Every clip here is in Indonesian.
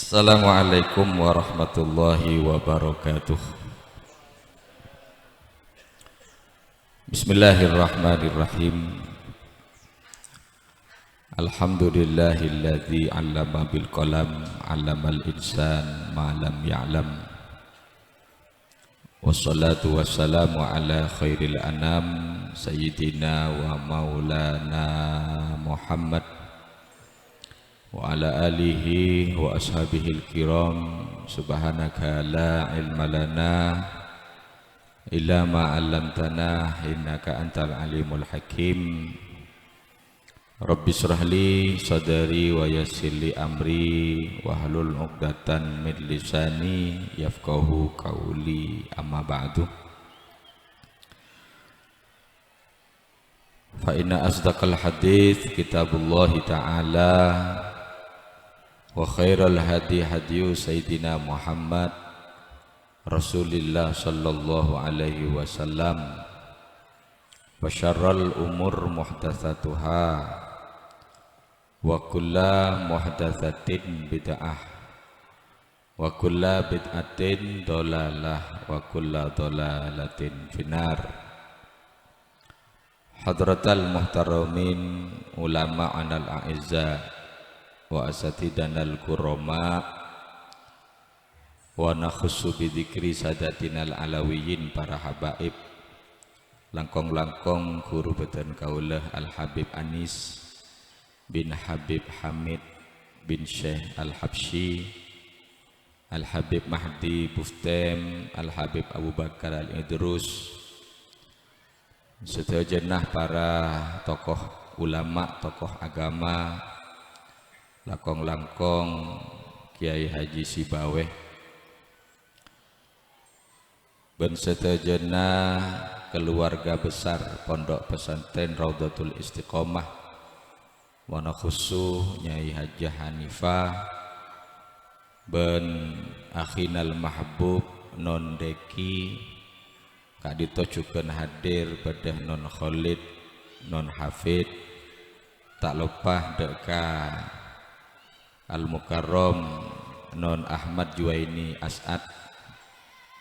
Assalamualaikum warahmatullahi wabarakatuh. Bismillahirrahmanirrahim. Alhamdulillahilladzi 'allama bil qalam 'allamal insan ma lam ya'lam. Wassalatu wassalamu ala khairil anam sayyidina wa maulana Muhammad wa ala alihi wa ashabihil kiram. Subhanaka la ilma lana illa ma 'allamtana innaka antal alimul hakim. Rabbi shrahli sadri wa yassirli amri wahlul 'uqdatam min lisani yafqahu qawli. Amma ba'du. Fa inna asdaqal hadits kitabullah ta'ala wa khairal hadi hadiyu sayyidina Muhammad Rasulillah sallallahu alaihi wasallam, wa syarral umur muhdatsatuha wa kulla muhdatsatin bid'ah wa kulla bid'atin dhalalah wa kulla dhalalatin finnar. Hadratal muhtaramin ulama anal a'izza wa asatidanal kurama wa nakhussu bidzikri sadatinal alawiyin para habaib langkong-langkong guru beten kaulah Al Habib Anis bin Habib Hamid bin Syekh Al Habsyi, Al Habib Mahdi Buftem, Al Habib Abu Bakar Al Idrus, setejenah para tokoh ulama, tokoh agama, langkong-langkong Kiai Haji Sibaweh, ben setejenah keluarga besar Pondok Pesantren Raudhatul Istiqomah, wana khusus Nyai Hajah Hanifah, ben akhinal mahbub non Deki kadito cukeun hadir bedah non Khalid non Hafid, tak lupa deka Al Mukarram non Ahmad Juwaini As'ad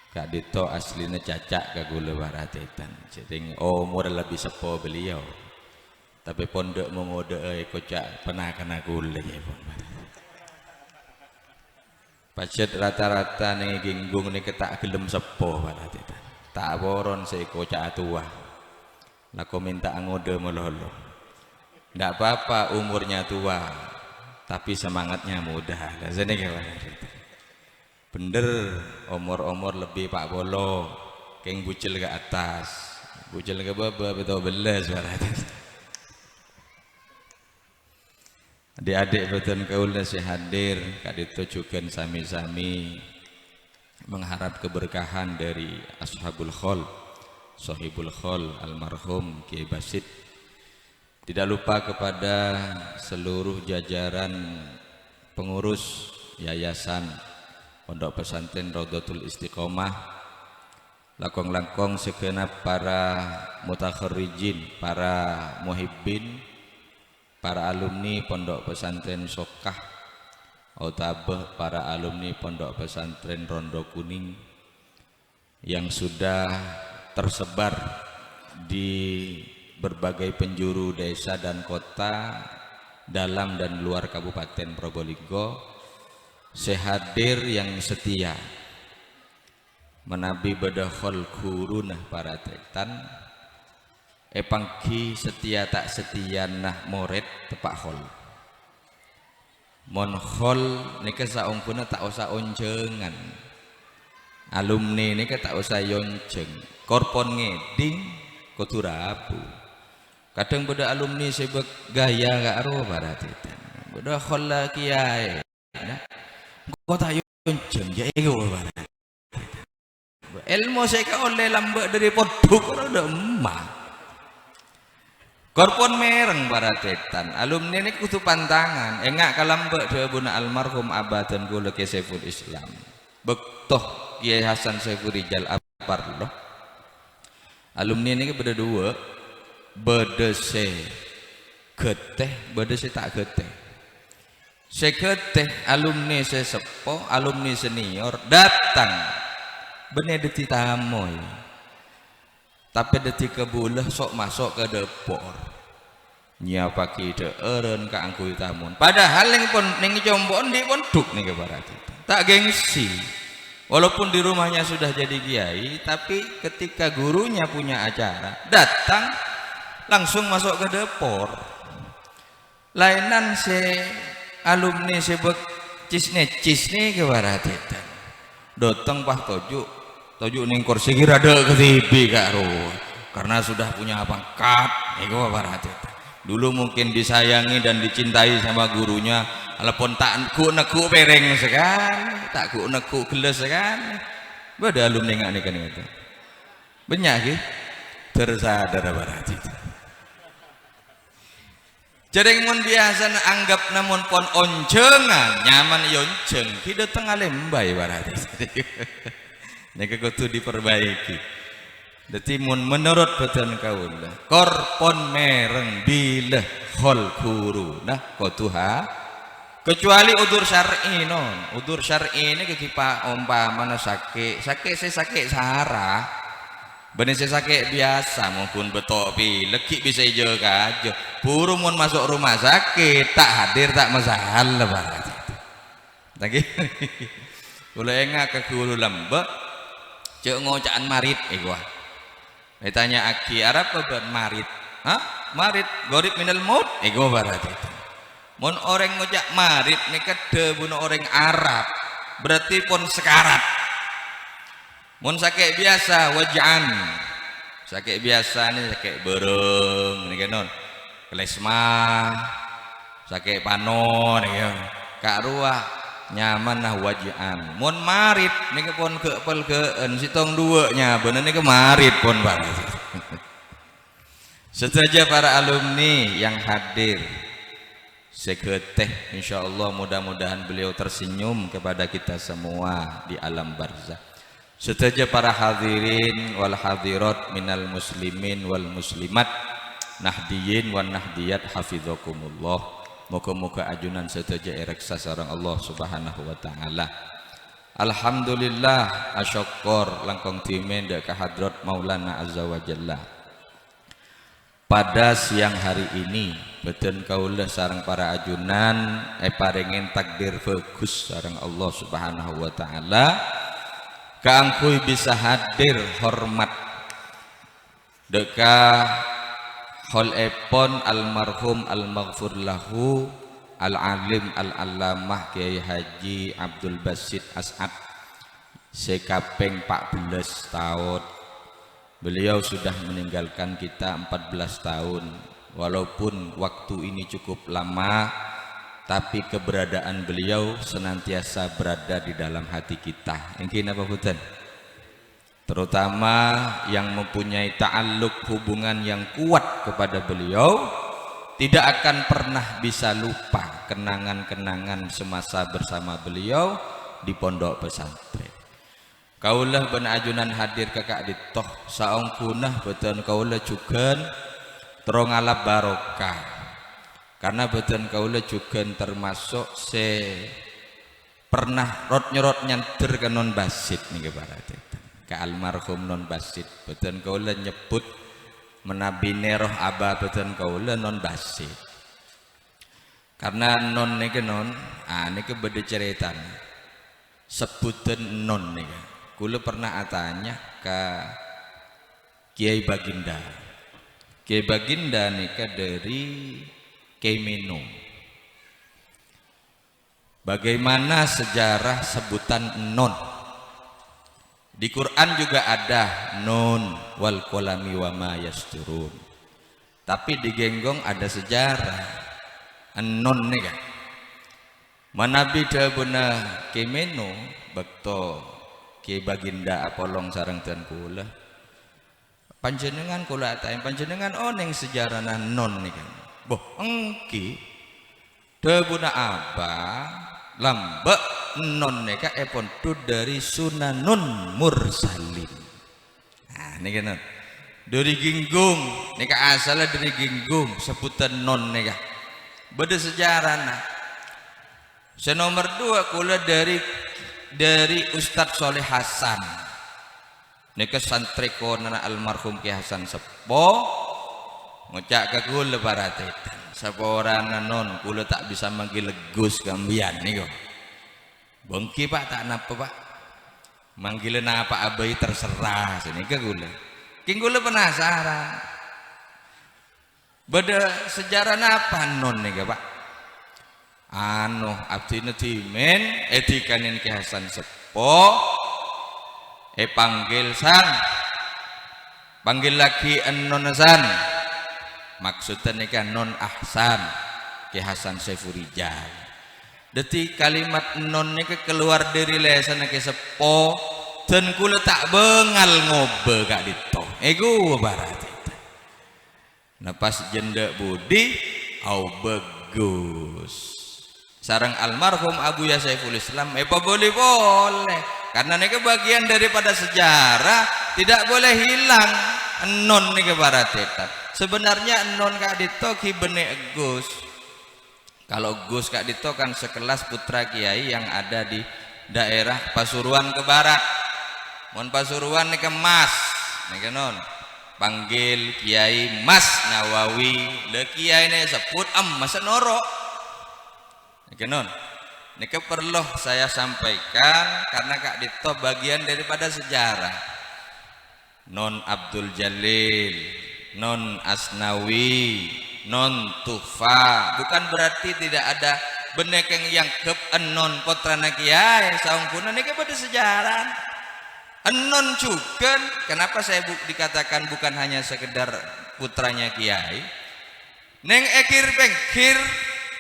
kadito aslinya cacak kagula baratetan. Jadi umur lebih sepo beliau, tapi pondok mengode kocak pernah kena gule ya pun. Pacet rata-rata nih ginggung nih ketak gelem sepo baratetan. Tak boron saya kocak tua. Laku minta ngode melolo. Ndak apa-apa umurnya tua, tapi semangatnya muda. Lazane gimana? Bener umur lebih Pak Bolo, keng bucil ke atas, bucil ke bawah betul belas berarti. Adik-adik betul kaul nasi hadir, kadito juga sami-sami mengharap keberkahan dari ashabul khol, sahibul khol almarhum Kiai Basit. Tidak lupa kepada seluruh jajaran pengurus yayasan Pondok Pesantren Raudhatul Istiqomah, langkong-langkong segenap para mutakharrijin, para muhibbin, para alumni Pondok Pesantren Sokah, otabah para alumni Pondok Pesantren Rondo Kuning yang sudah tersebar di berbagai penjuru desa dan kota dalam dan luar Kabupaten Probolinggo. Sehadir yang setia menabi bedahol kurunah para tetan epangki setia tak setia nah moret tepak hol mon hol nika saungkuna tak usah oncengan alumni nika tak usah yonceng korpon ngeding koturapu kadang beda alumni sebek gaya gak aruh para tetan beda hol lah kiai kota yonceng ya ego bana ilmu saya ka oleh lambak dari poduk rada emah korpon mereng para tetan alumni ini kutu pantangan engak kalambak dia buna almarhum abadan gula ke Saiful Islam bektoh Kiai Hasan Saiful Rijal Apar loh alumni ini beda dua beda se geteh beda se tak geteh seketeh alumni sesepo, alumni senior datang bener deti tamoy. Tapi deti kebulah sok masuk ke depor. Nyapa kita eren ka angkui tamun. Padahal yang pun ning combon di pun duk nih kebarat itu. Tak gengsi. Walaupun di rumahnya sudah jadi kiai, tapi ketika gurunya punya acara, datang langsung masuk ke depor. Lainan se alumni sebek cisne kebarat itu. Datang pah tojuk ning kursi kira ada ke TV karo. Karena sudah punya pangkat, ego barat itu. Dulu mungkin disayangi dan dicintai sama gurunya, walaupun tak neku pereng sekali, tak neku gelas sekali. Bada alumni nggak nih kan itu. Banyak gitu, tersadar barat itu. Jadi mun biasa anggap namun pon oncengan nyaman yonceng, kita tengah lembay barat itu. Nek kudu diperbaiki. Dadi mun menurut beten kaula korpon mereng bileh hol guru nah kotuha kecuali udur syar'i non udur syar'i ini kekipa umpamana sakit sahara bener sakit biasa mungkin betok pilek bisa ijo kajo buru mun masuk rumah sakit tak hadir tak masalah banget lagi kula engak ke guru lembek cek ngocaan marit gua ditanya aki Arab apa marit? Hah? Marit gorib minal maut? Ego barat itu. Mun orang ngojak marit nih kade bunuh orang Arab berarti pun sekarat. Mun sakit biasa wajan, sakit biasa nih sakit bereng nih kan non, klesma, sakit panon nih kan, kak ruah nyaman nah wajian mun marit nih pun kepel sitong dua nya bener nih marit pun banget. Saja para alumni yang hadir seketeh insyaallah mudah-mudahan beliau tersenyum kepada kita semua di alam barzah. Saja para hadirin wal hadirat minal muslimin wal muslimat nahdiyin wan nahdiyat hafizakumullah. Moga-moga ajunan setuju ereksa sareng Allah Subhanahu wa taala. Alhamdulillah asyukur langkong timen dek hadrat Maulana Azza wa Jalla. Pada siang hari ini beten kaula sareng para ajunan paringin takdir bagus sareng Allah Subhanahu wa taala kaangkuy bisa hadir hormat deka hol epon almarhum almaghfur lahu al-alim al-allamah Kiai Haji Abdul Basit As'ad sekapeng 14 tahun beliau sudah meninggalkan kita 14 tahun walaupun waktu ini cukup lama tapi keberadaan beliau senantiasa berada di dalam hati kita mungkin apa bukan? Terutama yang mempunyai ta'alluq hubungan yang kuat kepada beliau tidak akan pernah bisa lupa kenangan-kenangan semasa bersama beliau di pondok pesantren. Kaulah ben ajunan hadir kakak ditoh saongkunah beton kaulah juga terong alap barokah karena beton kaulah juga termasuk pernah rot nyanter ke non basit nih kebarat ke almarhum non basit beton kaula nyebut menabine roh aba beton kaula non basit karena non niki non niki beda cerita sebutan non niki kula pernah tanya ke Kiai Baginda nika dari Kemeno bagaimana sejarah sebutan non. Di Quran juga ada nun wal qalami wa ma yasturun. Tapi di Genggong ada sejarah nun nih kan. Manabi dabuna Kemeno bekto Kiai Baginda apolong sareng ten kula. Panjenengan kula atae panjenengan oneng sejarahna non nih kan. Boh engki dabuna apa lambek non neka epon tu dari sunanun mursalin. Nah ini kan dari Ginggung neka asalnya dari Ginggung sebutan non neka beda sejarah nah Senomor 2 kula dari Ustadz Soleh Hasan. Nika santri konana almarhum Ki Hasan Sepo ngocak ke kula paratetan. Saporana non kula tak bisa manggil Gus gambian niku. Bengki Pak tak napa Pak. Manggilan apa abai terserah sini ke kula. King kula penasaran. Beda sejarah apa non nih Pak? Anu abdi netimen etikanin Ki Hasan Sepo panggil san panggil lagi non san maksudnya nih kan non ahsan Ki Hasan Saifurijal. Deti kalimat non nih keluar dari lesan Ki Sepo dan kula tak bengal ngobe kak dito ego barat. Nah pas jenda budi au bagus sarang almarhum Abu Ya Saiful Islam apa boleh karena ini bagian daripada sejarah tidak boleh hilang non nih baratetan. Sebenarnya non kak dito ki bene Gus. Kalau Gus kak dito kan sekelas putra kiai yang ada di daerah Pasuruan ke barat. Mon Pasuruan nih ke Mas nih non panggil Kiai Mas Nawawi le kiai ini sebut Mas Noro non ini perlu saya sampaikan karena Kak Dito bagian daripada sejarah. Non Abdul Jalil, non Asnawi, non Tufa bukan berarti tidak ada benekeng yang kep non potrana kiai saungkuna ini pada sejarah. Enon juga kenapa saya dikatakan bukan hanya sekedar putranya kiai. Neng ekir pengkir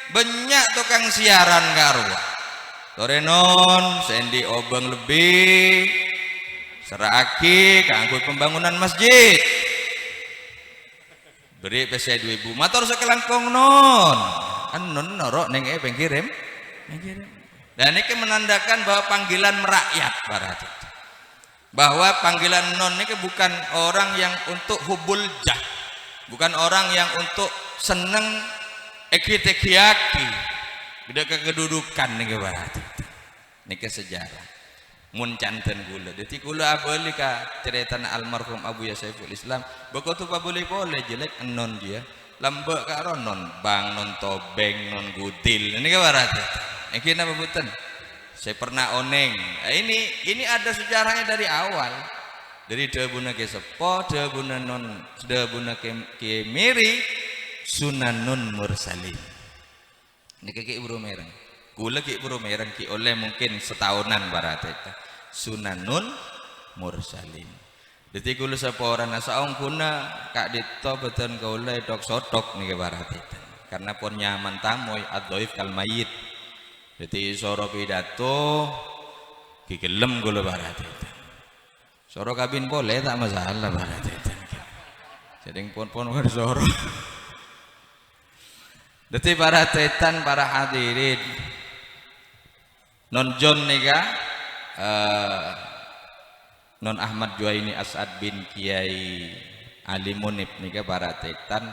banyak tukang siaran karwa. Torenon sendi obeng lebih seraki kanggo pembangunan masjid. Beri pese 2000 motor sekelangkong non. Enon norok neng pengkirim. Dan ini menandakan bahwa panggilan merakyat barat. Bahwa panggilan non ini bukan orang yang untuk hubul jah, bukan orang yang untuk seneng ekitekiaki, tidak kedudukan nih barat, nih sejarah, muncanten gula, jadi gula abali ka cerita almarhum Abu Ya Saiful Islam, begitu pak boleh jelek non dia, lambak karo non bang non tobeng non gudil, ini barat, ini apa bukan? Saya pernah oneng. Nah, ini ada sejarahnya dari awal. Dari debuna Ki Sepo, debuna Ki Miri, Sunanun Mursalin. Ini Ki Ibro Merang. Kula Ki Ibro Merang ki oleh mungkin setahunan barat itu. Sunanun Mursalin. Jadi kula saporan saong kuna Kak Dito beten kaulai dok sotok nih barat itu. Karena pun nyaman tamoy addoif kal mayit. Jadi soro pidato kigelem gula barat itu. Soro kabin boleh tak masalah barat itu. Jadi pon kan soro. Jadi para tetan para hadirin non John nika non Ahmad Juwaini As'ad bin Kiai Ali Munib nika para tetan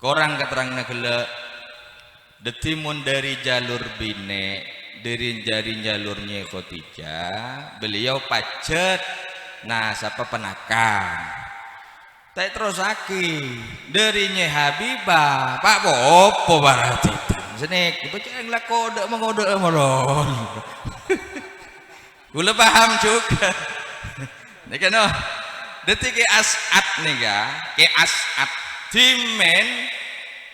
korang keterang negele detimun dari jalur bine dari jalurnya Khotijah beliau pacet nah siapa penakan tak terus aki darinya Habibah Pak Bopo barat itu sini baca yang lah kode mengode molon gula paham juga ini kan oh detik As'ad nih ke As'ad timen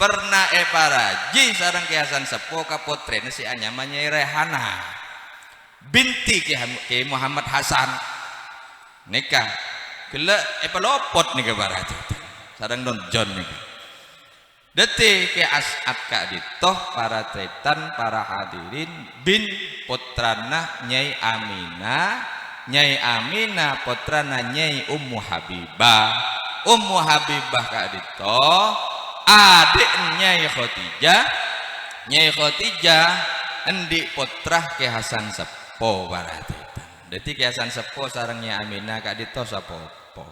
pernah paraji sarang Ki Hasan Sepo kapotrene si anyamanya Rehana binti Ki Muhammad Hasan nikah gila pelopot nih barat sarang non John nih detik Ki As'ad Kak Dito para tretan para hadirin bin putrana Nyai Aminah putrana Nyai Ummu Habibah Kak Dito adik Nyai Khotijah endi putrah Ki Hasan Sepo barat jadi Ki Hasan Sepo sarang Nyai Aminah Kak Dito sapopo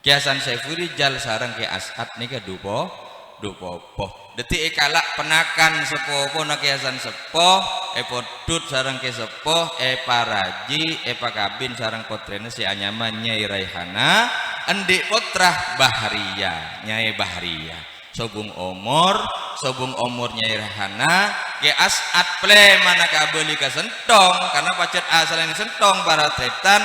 Ki Hasan Saifurijal sarang Ki As'ad nika dupopo detik kalak penakan sepo nak Hasan sepo podut sarang ke sepo paraji pakabin sarang potrene si anyaman Nyai Raihana endik putrah Bahria Nyai Bahria sobung umur Nyai Raihana ke As'ad ple mana kabeli ka sentong karena pacet asalnya sentong para setan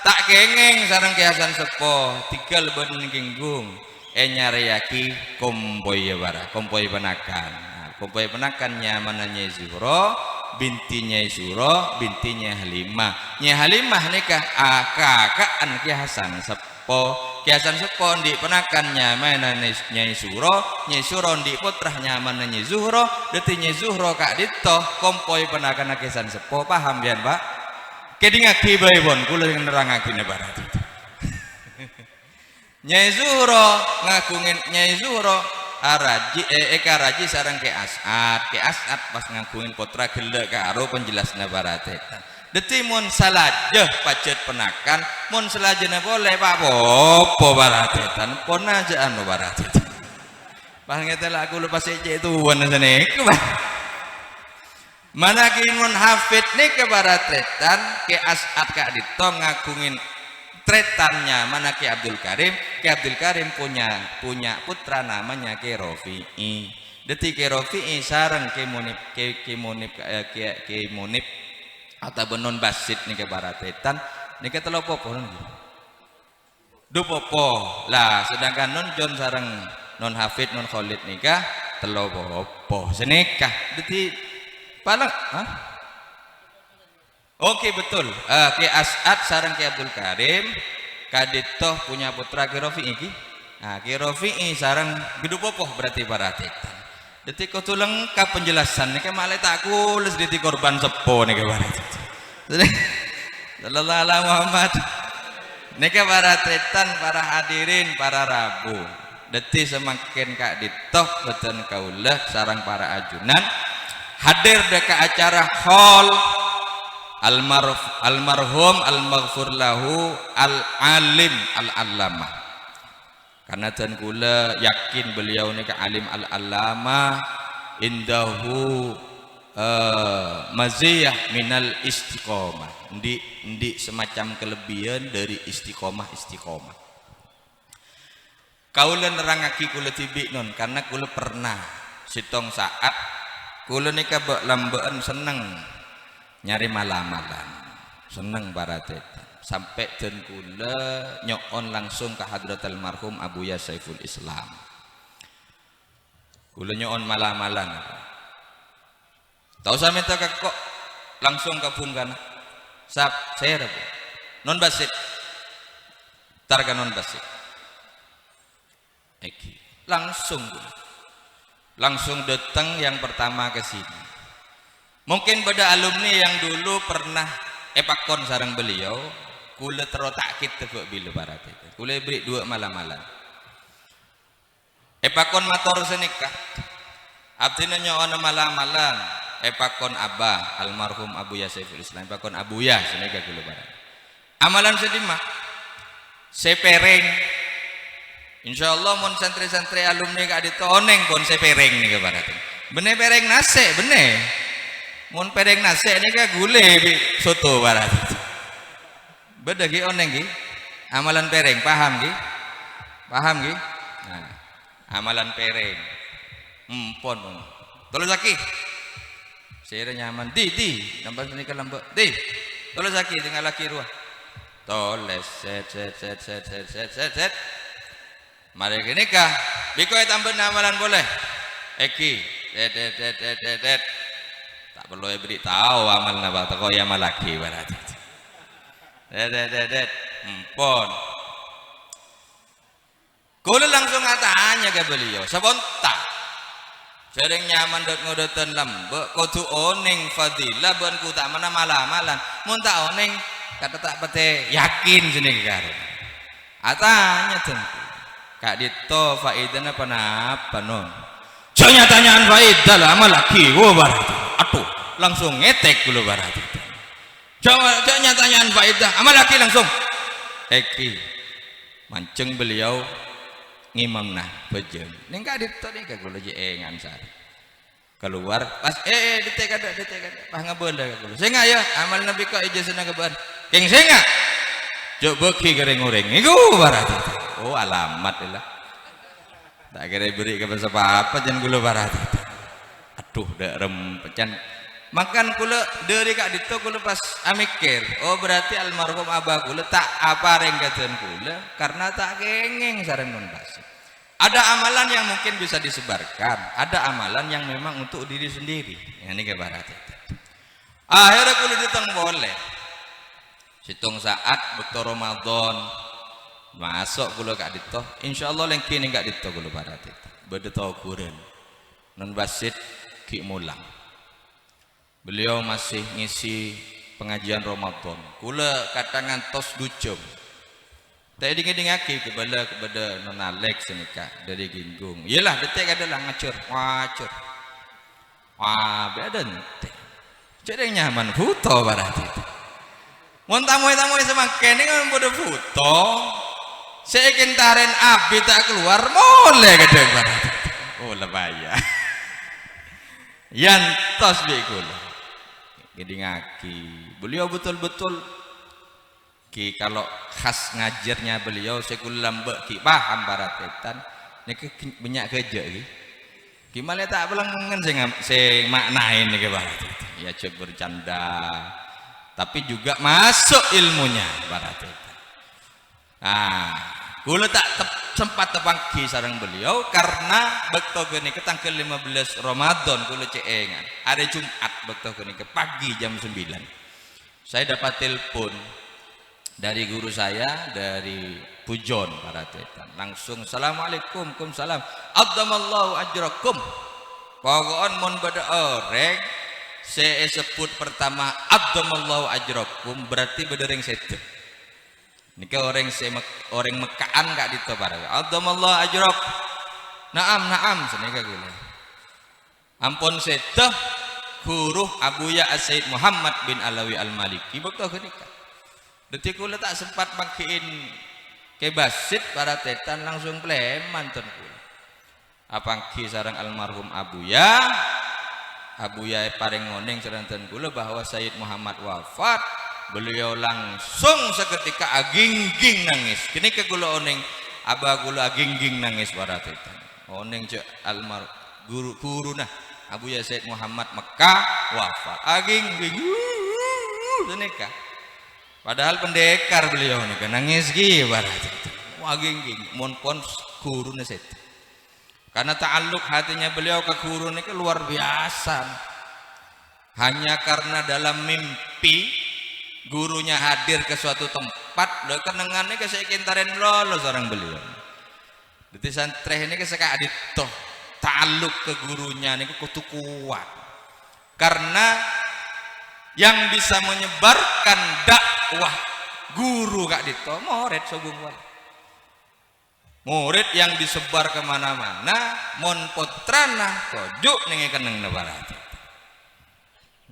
tak kengeng sarang ke Hasan sepo tinggal ben kinggung nyariaki kompoi ya bara kompoi penakan kompoi penakannya mana Nyai Zuhro binti Nyai Suro binti Nyai Halimah Nyai Halimah nikah kakaan Ki Hasan sepo Ki Hasan sepo di penakannya mana Nyai Suro di putrahnya mana Nyai Zuhro deti Nyai Zuhro kak dito kompoi penakan Ki Hasan sepo paham bian Pak kedingaki baibon kula nerangake barat itu Nyai Zuhro ngagungin Nyai Zuhro raji sarang ke As'ad pas ngagungin putra gele karo penjelasna baratetan deti mun salajeh pacet penakan mun salajena boleh Pak popo baratetan pon aja anu baratetan bang ngetela aku lupa sejek tuan saneku mana kingun hafid nih ke baratetan ke As'ad kak dito ngagungin tretannya mana Ki Abdul Karim punya putra namanya Ki Rofi'i detik Ki Rofi'i sareng Ki Munib atau benon basit nih ke baratetan nih ke telopopo dupopo lah sedangkan non John sareng non Hafid non Khalid nikah telopopo senikah detik paling Oke betul. Ki As'ad sareng Ki Abdul Karim kadito punya putra Ki Rofi'i ki. Ki Rofi'i sareng Gedupopoh berarti paratetan. Detik kudu lengkap penjelasan nih malah tak kules detik korban sepo nih paratetan. Sallallahu alaihi Muhammad. Nika paratetan para hadirin para rabu. Detik semakin kak ditoh beten kaulah sareng para ajunan hadir deka acara hall almarhum almaghfur lahu al-alim al-allamah karena dan kula yakin beliau ini ke alim al-allamah indahu maziyah minal istiqomah di semacam kelebihan dari istiqomah kaula nerangaki kula tibik non karena kula pernah sitong saat kula nika lambean seneng nyari malam-malam seneng baratetan sampai dan kula nyokon langsung ke hadrat almarhum Abuya Saiful Islam kula nyokon malam-malam tahu sampe tak kok langsung ke bunggana sap saya rabu non basit targa non basit langsung datang yang pertama ke sini. Mungkin pada alumni yang dulu pernah epakon sarang beliau, kula terotakit tebak bila barat itu. Kula beri 2 malam-malam. Epakon mator senikah. Abdina nyoona malam-malam. Epakon abah almarhum Abuya Saiful Islam. Epakon Abuya senikah kula barat. Amalan sedimah. Sepereng. Insyaallah mun santri-santri alumni kak ditoneng pun sepereng nih ke barat. Bener pereng nase bener. Mun pereng nasi ini kan gule soto barat. Beda ki oneng ki. Amalan pereng paham ki? Paham ki? Nah, amalan pereng. Pon. Tolong laki. Saya nyaman. Di. Nampak sini ke lembek. Di. Tolong laki tinggal laki ruah. Toles set. Mari kini kah? Biko tambah amalan boleh. Eki. Det. Tak perlu beri tahu amal napa teko ya malaki barat. Det. Pon. Kula langsung tanya ke beliau, sebentar. Sering nyaman dot ngodoten lembek kudu oning fadilah ben ku tak mana malam-malam. Mun tak oning kata tak pete yakin jenenge karo. Atanya tengku. Kak Dito faedahna apa non? Jangan tanyaan faedah lah malaki barat. Atuh langsung ngetek dulu barat. Jangan tanyaan faedah amal laki langsung Eki mancing beliau ngimam nah bejeng ning gak dito nih kagula jengan sar keluar pas detek kada pas ngabeul kagula singa ya amal nabi ka ijazah ngabeul keng singa jok beki goreng-goreng iku barat oh alamat lah tak kira beri ke apa jangan gula barat aduh dak rem pecan makan kula dari kak dito kula pas amikir oh berarti almarhum abah kula tak apa renggajan kula karena tak kengeng sareng non basi ada amalan yang mungkin bisa disebarkan ada amalan yang memang untuk diri sendiri ini ke barat itu akhirnya kula diteng boleh situng saat bekto Ramadan masuk kula kak dito insyaallah lengki ning kak dito kula barat itu bede taukuran non basit ki mulang beliau masih ngisi pengajian Ramadan kula katangan tos ducung tadi dingaki kepada non Alex senika dari Ginggung iyalah detek adalah ngacur wacur wah beda ente jadi nyaman foto barat itu mun tamu semakin ini bodo foto seikin taren abi tak keluar boleh gedeng barat oh lebaya yan tos bi kula gede ngaki beliau betul-betul ki kalau khas ngajarnya beliau sekulam mbak ki paham baratetan ini banyak kerja gimana tak pelengen sing maknain nih barat ya cek bercanda tapi juga masuk ilmunya baratetan kula tak sempat tepangki sareng beliau karena bekto geni ketangkel 15 Ramadan kula ceengan hari Jumat bekto geni ke pagi jam 9 saya dapat telepon dari guru saya dari Pujon Paratetan langsung assalamualaikum salam addamallahu ajrakum pokokon mon bada oreng saya sebut pertama addamallahu ajrakum berarti bedereng setu nika orang Mekaan gak ditobar addamallahu ajrak naam senika gula ampun sedah huruf Abuya As-Said Muhammad bin Alawi Al-Maliki bekto kenika detik kula tak sempat makiin kebasit para tetan langsung pleman ten kula apangki sareng almarhum Abuya paring ngoneng sareng ten kula bahwa Sayyid Muhammad wafat beliau langsung seketika agingging nangis kini ke gula oneng abah gula agingging nangis baratetan oneng cek almar guru nah Abuya Said Muhammad Mekah wafat agingging senika padahal pendekar beliau nih nangis gi baratetan agingging mon pon guru set karena ta'alluq hatinya beliau ke guru nih luar biasa hanya karena dalam mimpi gurunya hadir ke suatu tempat lo kenangannya ke seikintaren lolos orang beliau di santreh ini ke seka adito ta'aluk ke gurunya ini kutu kuat karena yang bisa menyebarkan dakwah guru kak dito murid sobung murid yang disebar kemana-mana mon potrana tojuk nih keneng nebarat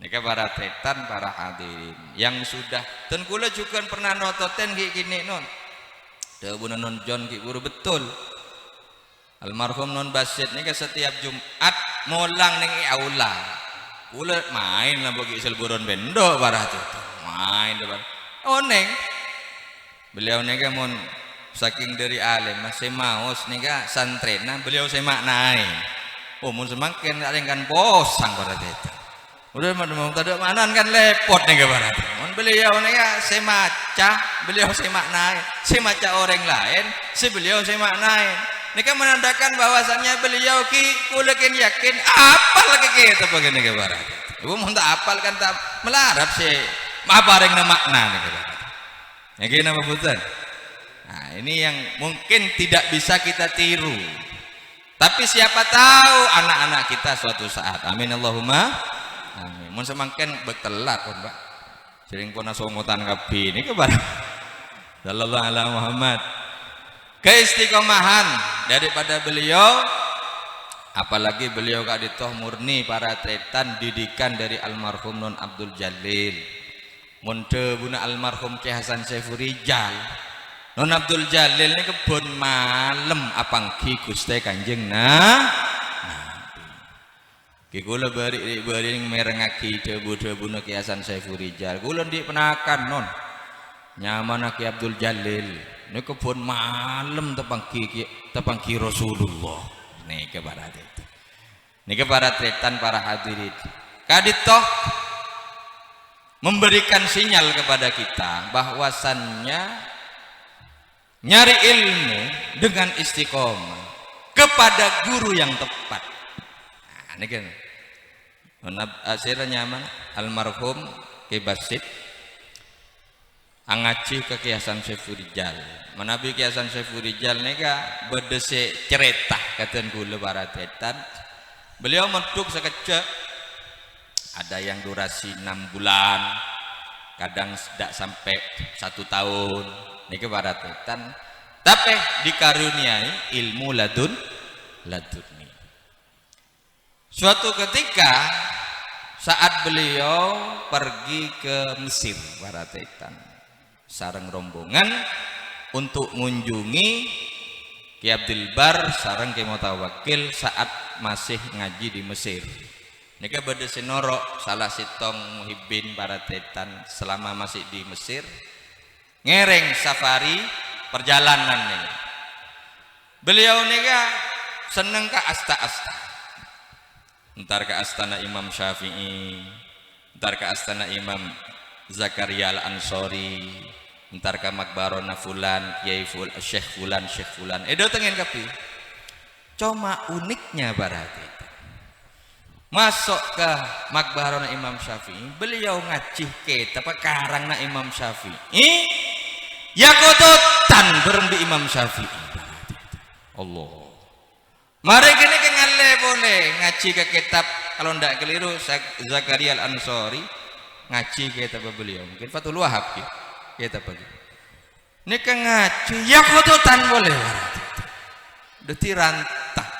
nika para tetan para hadirin yang sudah ten kula juga pernah nototen gini non debu non John ki guru betul almarhum non Basit nika setiap Jumat molang ning aula kula main lah bagi selburon bendo para tetan main depan oneng beliau nika mon saking dari alim masih maos nika santrena beliau semak naik mun semakin kan posang para tetan udah mau tadi manan kan lepot nih barat beliau nih ya semaca beliau semak naik semaca orang lain beliau semak naik ini kan menandakan bahwasannya beliau kulekin yakin apal lagi kita begini ke barat ibu mau tak apal kan tak melarat sih apa yang makna nih barat ya gini nama bukan nah ini yang mungkin tidak bisa kita tiru tapi siapa tahu anak-anak kita suatu saat amin Allahumma amin. Mun semangken betelat pun Pak. Sering pun songotan kabi ini ke barang. Sallallahu alaihi Muhammad. Keistiqomahan daripada beliau apalagi beliau kaditoh murni para tretan didikan dari almarhum Non Abdul Jalil. Mun buna almarhum Ki Hasan Saifurijal Non Abdul Jalil ini kebun malam apangki Gusti Kanjeng Nabi. Ki kula bari merengaki debu-debu Ki Hasan Saiful Rijal. Kula ndik penakan non. Nyaman Ki Abdul Jalil. Ini kebun malam tepangki Rasulullah. Nih kebarat itu. Nih kebarat tretan para hadirin. Kaditoh memberikan sinyal kepada kita bahwasannya nyari ilmu dengan istiqomah kepada guru yang tepat. Nah, ini kan akhirnya nyaman almarhum Ki Basit ngaji ke Ki Hasan Saiful Rijal. Menabi Ki Hasan Saiful Rijal nika bedese cerita katen kula baratetan. Beliau mentuk sekecek ada yang durasi 6 bulan, kadang tidak sampai 1 tahun. Niki baratetan tapi dikaruniai ilmu laduni. Suatu ketika saat beliau pergi ke Mesir baratetan sareng rombongan untuk mengunjungi Ki Abdul Bar sareng Ki Mutawakil saat masih ngaji di Mesir. Niki badhe sinorok salah sitong muhibbin baratetan selama masih di Mesir ngereng safari perjalanan nih. Beliau nih seneng ke asta-asta. Entar ke astana Imam Syafi'i, entar ke astana Imam Zakaria Al-Ansori, entar ke makbarona fulan, Kiai fulan, Syekh fulan. Edo tengen kapi. Cuma uniknya berarti masuk ke makbarona Imam Syafi'i, beliau ngacih kitab karangna Imam Syafi'i. Ya kototan berhenti Imam Syafi'i. Allah. Mari gini ngale boleh ngaji ke kitab kalau ndak keliru Zakaria Al-Ansori ngaji kitab beliau. Mungkin Fathul Wahab kitab bagi. Ini ngaji ya kototan boleh. Deti rantah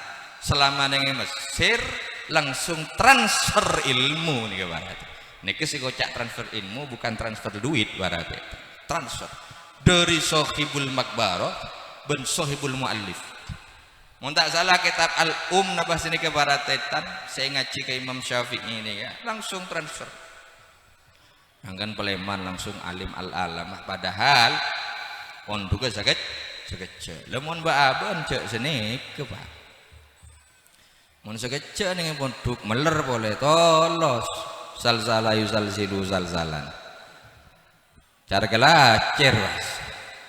selama neng Mesir langsung transfer ilmu nih barat. Niki si kocak transfer ilmu bukan transfer duit barat. Transfer dari Sohibul Makbarah ben Sohibul Muallif. Mun tak salah kitab nabah sini ke baratetan saya ngaji ke Imam Syafi'i ini ya langsung transfer. Angkan Peleman langsung alim al-alamah padahal on juga sakit lemon baaban cek sini ke Pak. Mun sakit ning pondok meler boleh tolos salsala yusalsilu salsalan. Cara kelacir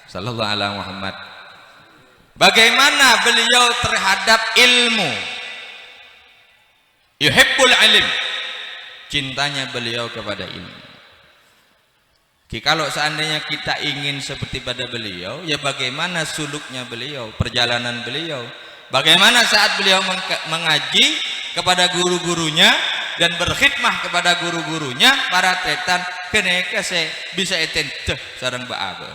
sallallahu alaihi Muhammad. Bagaimana beliau terhadap ilmu? Yuhibbul ilm. Cintanya beliau kepada ilmu. Kalau seandainya kita ingin seperti pada beliau, ya bagaimana suluknya beliau, perjalanan beliau. Bagaimana saat beliau mengaji kepada guru-gurunya dan berkhidmah kepada guru-gurunya para tetan keneka se bisa etente sareng baabe.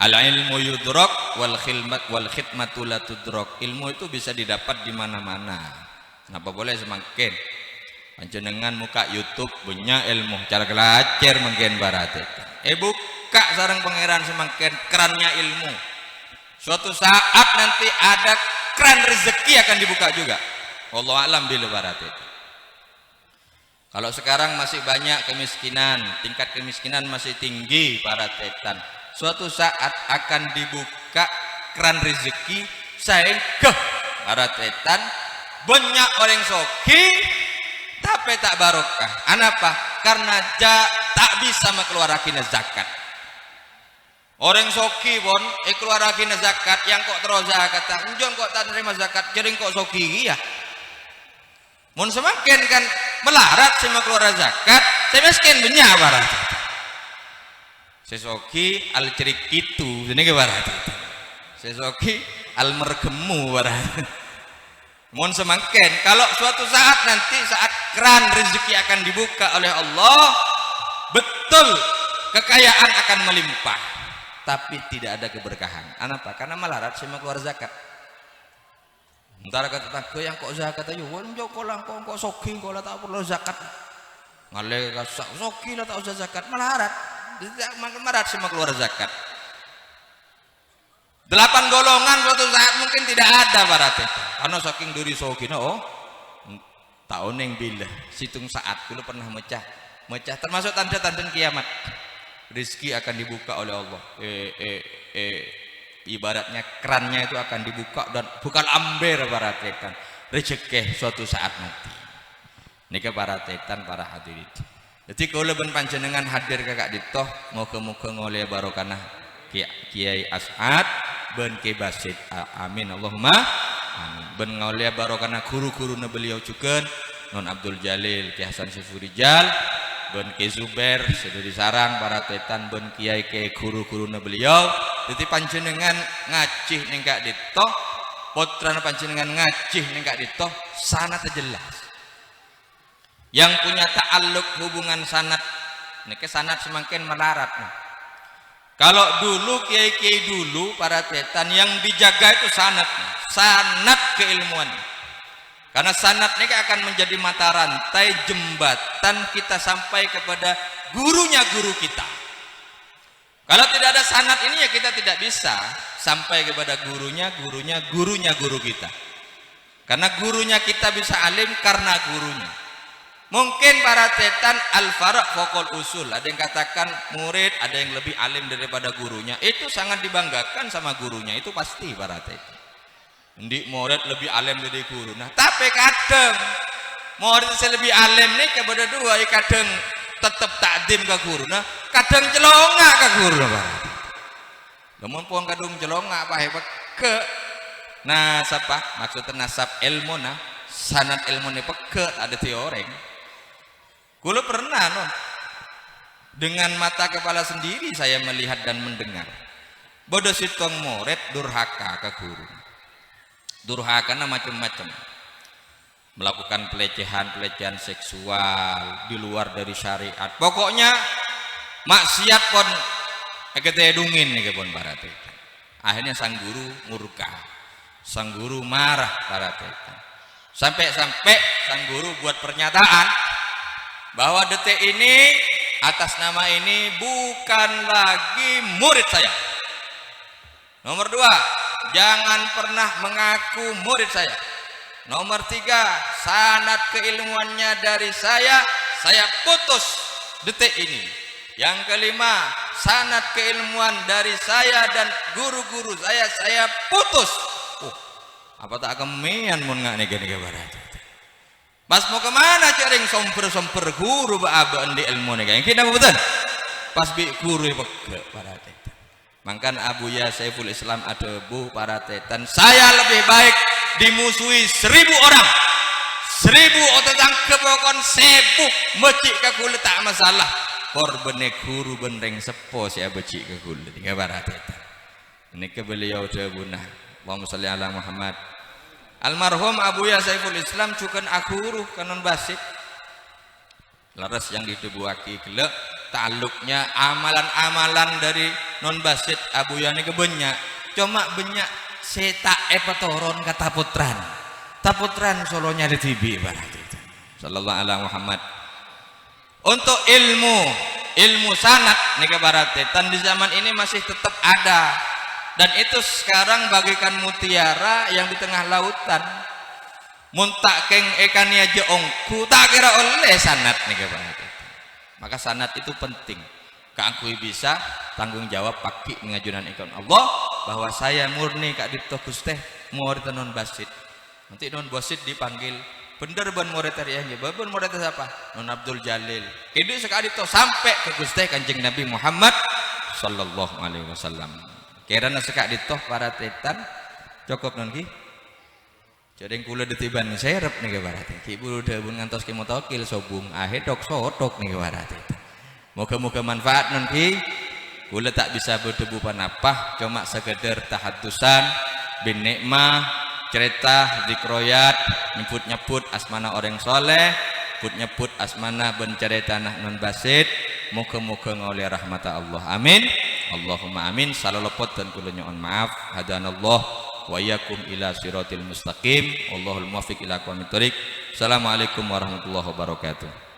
Al ilmu yudrak wal khidmatu la tudrak. Ilmu itu bisa didapat di mana-mana. Kenapa boleh semakin panjenengan muka YouTube punya ilmu cara kelacer mungkin barat. Buka sareng pangeran semakin kerannya ilmu. Suatu saat nanti ada keran rezeki akan dibuka juga. Wallahu a'lam bil barat. Kalau sekarang masih banyak kemiskinan, tingkat kemiskinan masih tinggi para tetan. Suatu saat akan dibuka keran rezeki sehingga para tetan banyak orang soki tapi tak barokah. Kenapa? Karena tak bisa mengeluarkan zakat. Orang soki pun keluarkan zakat yang kok terus zakat, enjon kok tak terima zakat, jadi kok soki ya. Mun semakin kan melarat sama keluar zakat, saya miskin banyak barat. Sesoki al cerik itu, ini ke barat. Sesoki al mergemu barat. Mun semakin kalau suatu saat nanti saat keran rezeki akan dibuka oleh Allah, betul kekayaan akan melimpah, tapi tidak ada keberkahan. Kenapa? Karena melarat sama keluar zakat. Ntar kata tangga yang kok zakat aja, wanjau kolang kok soki kok lah tak perlu zakat. Ngale kasak soki lah tak usah zakat, melarat. Tidak melarat sama keluar zakat. 8 golongan suatu saat mungkin tidak ada para tetan. Karena saking duri sogina tahun yang bila situng saat dulu pernah mecah termasuk tanda-tanda kiamat. Rizki akan dibuka oleh Allah. Ibaratnya kerannya itu akan dibuka dan bukan amber para tetan. Rezeki suatu saat nanti. Nika para tetan, para hadirin. Jadi kalau ben panjenengan hadir kakak ditoh, moga-moga ngoleh barokana Kiai As'ad ben Ki Basit. Amin Allahumma amin. Ben ngoleh barokana guru-guru beliau juga Non Abdul Jalil, Ki Hasan Syufurijal, ben Ki Zubair, seduri sarang para tetan ben kiai guru-guru beliau. Jadi panjenengan ngajih ning kak ditoh, putrana panjenengan ngajih ning kak ditoh, sanad jelas. Yang punya ta'alluq hubungan sanad niki sanad semakin melarat nih. Kalau dulu kiai-kiai dulu para tetan yang dijaga itu sanad keilmuan. Karena sanad niki akan menjadi mata rantai jembatan kita sampai kepada gurunya guru kita. Kalau tidak ada sanad ini ya kita tidak bisa sampai kepada gurunya guru kita. Karena gurunya kita bisa alim karena gurunya. Mungkin para tetan al-faraq fokol usul, ada yang katakan murid ada yang lebih alim daripada gurunya, itu sangat dibanggakan sama gurunya, itu pasti para tetan. Ndi murid lebih alim dari guru. Nah tapi kadang murid saya lebih alim nih kepada dua, kadang tetap takdim ke guru, nah kadang celonga ke guru para tetan. Namun pun kadang celonga apa hebat ke nasab, maksudnya nasab ilmu nah sanad ilmu nih peke ada teoreng. Kulo pernah dengan mata kepala sendiri saya melihat dan mendengar bodoh sitong murid durhaka ke guru. Durhakanya macam-macam, melakukan pelecehan seksual di luar dari syariat. Pokoknya maksiat pun ketedungin nih kepon para tetan. Akhirnya sang guru murka, sang guru marah para tetan. Sampai sang guru buat pernyataan bahwa detik ini atas nama ini bukan lagi murid saya. Nomor 2, jangan pernah mengaku murid saya. Nomor 3, sanad keilmuannya dari saya putus detik ini. Yang kelima, sanad keilmuan dari saya dan guru-guru saya putus. Apa tak kemean mun nggak nega barat. Pas mau kemana caring somper guru ba'aba di ilmu nih yang kita betul. Pas bi guru para tetan. Mangkan Abu Ya Saiful Islam adebu para tetan. Saya lebih baik dimusuhi 1000 orang. 1000 ototang kepokon sebuk mecik ke kulit tak masalah. Korbene guru benreng sepo saya becik ke kulit. Tiga para tetan. Ini ke beliau debunah. Allahumma sholli ala Muhammad. Almarhum Abu Ya Saiful Islam cukan akuruh kanon basit laras yang ditebuaki gelek taluknya amalan-amalan dari non basit Abu Ya ini kebenyak cuma benyak seta epatoron kata taputran solonya di TV ibarat itu. Sallallahu alaihi Muhammad. Untuk ilmu sanad nih baratetan di zaman ini masih tetap ada. Dan itu sekarang bagikan mutiara yang di tengah lautan. Muntak keng ekania jeongku tak kira oleh sanad nih kepada. Maka sanad itu penting. Keangkui bisa tanggung jawab pakai mengajunan ikon Allah bahwa saya murni kak dito Gusti murid non basit. Nanti non basit dipanggil bener ban murid tariannya. Ban murid siapa? Non Abdul Jalil. Itu sekali itu sampai ke Gusti Kanjeng Nabi Muhammad sallallahu alaihi wasallam. Karena sekak ditoh para tetan cukup non ki. Jadi kula detiban serep nih ke barat. Ki bulu debun ngantos ki motokil sobung ahe dok sotok nih ke barat. Moga-moga manfaat non ki. Kula tak bisa berdebu panapah, cuma sekedar tahaddusan bin nikmah, cerita zikroyat, nyebut asmana orang soleh, nyebut asmana bencerita non basit. Moga-moga ngoleh rahmat Allah. Amin. Allahumma amin. Salalopot dan kula nyoon maaf. Hadanallah wa iyyakum ila siratil mustaqim. Wallahul muwaffiq ila aqwamit thoriq. Assalamualaikum warahmatullahi wabarakatuh.